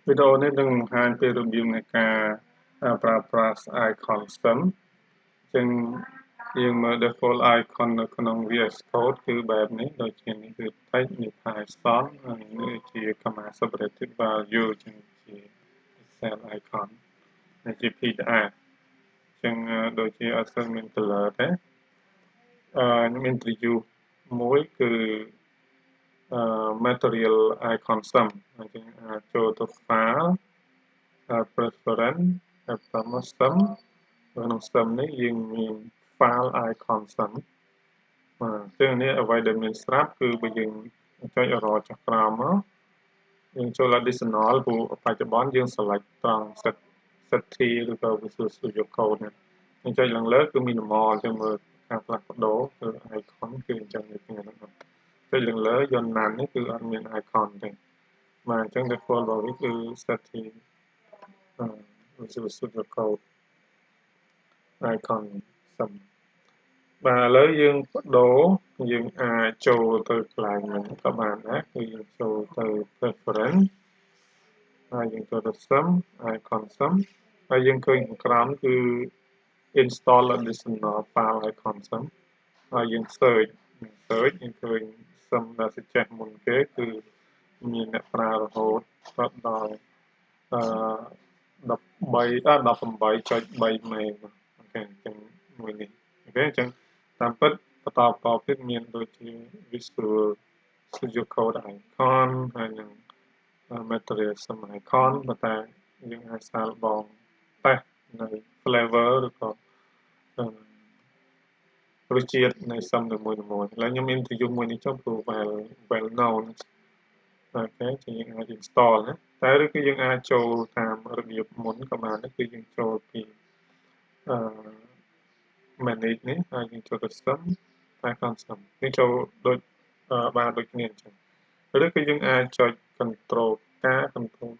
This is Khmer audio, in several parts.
វីដេអូនេះនឹងបង្ហាញពីរបៀបនៃការប្រើប្រាស់ icon stem ចឹងយើងមើល default icon នៅក្នុង VSCode គឺបែបនេះដូចជានេះគឺ text នេះ Python ហើយនេះជា command separated value ចឹងជា cell icon នេះជា PDF ចឹងដូចជាអត់សូវមាន color ទេខ្ញុំ introduce មួយគឺ material icon sum អញ្ចឹងចូលទៅ file preference ហើយ sum ក្នុង sum នេះយើងមាន file icon sum បាទចឹងនេះអ្វីដែលមានស្រាប់គឺបើយើងចុចរកចុះក្រោមមកយើងចូល additional ព្រោះបច្ចុប្បន្នយើង select ត្រង់ set T ឬក៏ Visual Studio Code នេះយើងចុចឡើងលើគឺ minimal ចឹងមើលការផ្លាស់ប្ដូរគឺ icon គឺអញ្ចឹងនេះហ្នឹងចុចឡើងលើយន្តណាននេះគឺអត់មាន icon ទេបាទអញ្ចឹង default របស់វាគឺ set T Visual Studio Code icon sum បាទឥឡូវយើងបដូរយើងអាចចូលទៅកន្លែងហ្នឹងក៏បានដែរគឺយើងចូលទៅ preference ហើយយើងចូលទៅ sum icon sum ហើយយើងឃើញខាងក្រោមគឺ install additional file icon sum ហើយយើង search យើងឃើញ sum ដែលសុចេះមុនគេគឺមានអ្នកប្រើរហូតដល់18.3 មេអូខេអញ្ចឹងមួយនេះអូខេអញ្ចឹងតាមពិតបន្តទៀតមានដូចជា Visual Studio Code icon ហើយនឹង material sum icon ប៉ុន្តែយើងអាចសាកល្បងតេស្តនៅ flavor ឬក៏រសជាតិនៃ sum នីមួយៗឥឡូវខ្ញុំ introduce មួយនេះចុះព្រោះ well known អូខេជាយើងអាច install ណាតែឬគឺយើងអាចចូលតាមរបៀបមុនក៏បានដែរគឺយើងចូលពីmanage នេះហើយយើងចូលទៅ sum icon sum យើងចូលដូចបានដូចគ្នាអញ្ចឹងឬគឺយើងអាចចុច control ការ control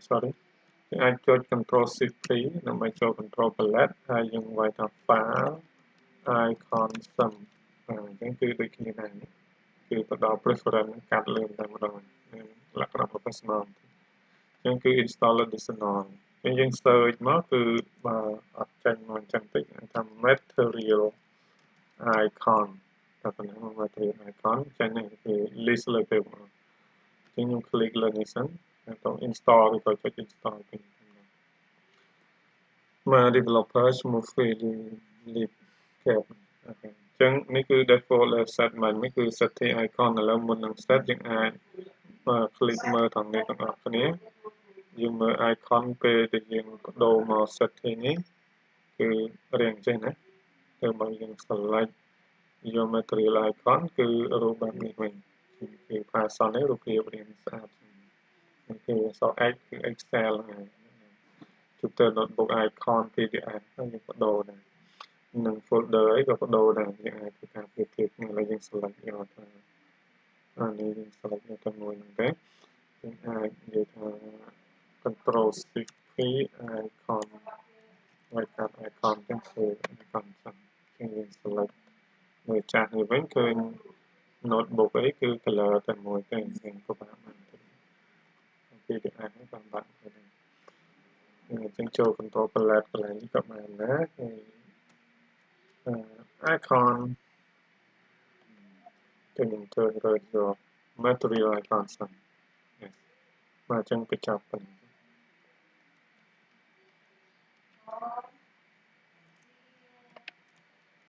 sorry យើងអាចចុច control shift 3ដើម្បីចូល control palette ហើយយើងវាយថា file icon sum អញ្ចឹងគឺដូចគ្នាដែរគឺទៅដល់ preference កាត់លើតែម្ដងលក្ខណៈ professional អញ្ចឹងគឺ install additional យើង search មកគឺបើអត់ចាញ់មកអញ្ចឹងតិចថា material icon តែប៉ុណ្ណឹង material icon ចាញ់ហ្នឹងគឺ list លើទៅមកអញ្ចឹងខ្ញុំ click លើនេះសិនហើយទៅ install ឬក៏ចុច install វិញមក developer ឈ្មោះ Philip Cap អូខេអញ្ចឹងនេះគឺ default set មកនេះគឺ set icon ឥឡូវមុននឹង set យើងអាចclick មើលទាំងនេះទាំងអស់គ្នាយើងមើល icon ពេលដែលយើងបដូរមក set នេះគឺរៀងចេះណាទៅបើយើង select យក material icon គឺរូបបែបនេះវិញគឺ Python នេះរូបភាពរៀងស្អាតគឺអក្សរ X គឺ Excel ហ្នឹង Computer Notebook Icon PDF ហើយយើងបដូរដែរនឹង folder អីក៏បដូរដែរយើងអាចធ្វើការប្រៀបធៀបគ្នាឥឡូវយើង select យកថានេះយើង select យកតែមួយហ្នឹងទេយើងអាចនិយាយថា control shift P icon ហើយកាត់ icon ទាំងពីរ icon ហ្នឹងយើង select មើលចាស់នេះវិញឃើញ notebook អីគឺ color តែមួយទេយើងពិបាកណាស់PDF ហ្នឹងតាមបាក់ទៅអញ្ចឹងចូល control palette កន្លែងនេះក៏បានដែរហើយ icon ខ្ញុំធ្វើរើសយក material icon សិនបាទអញ្ចឹងបញ្ចប់ប៉ុណ្ណឹង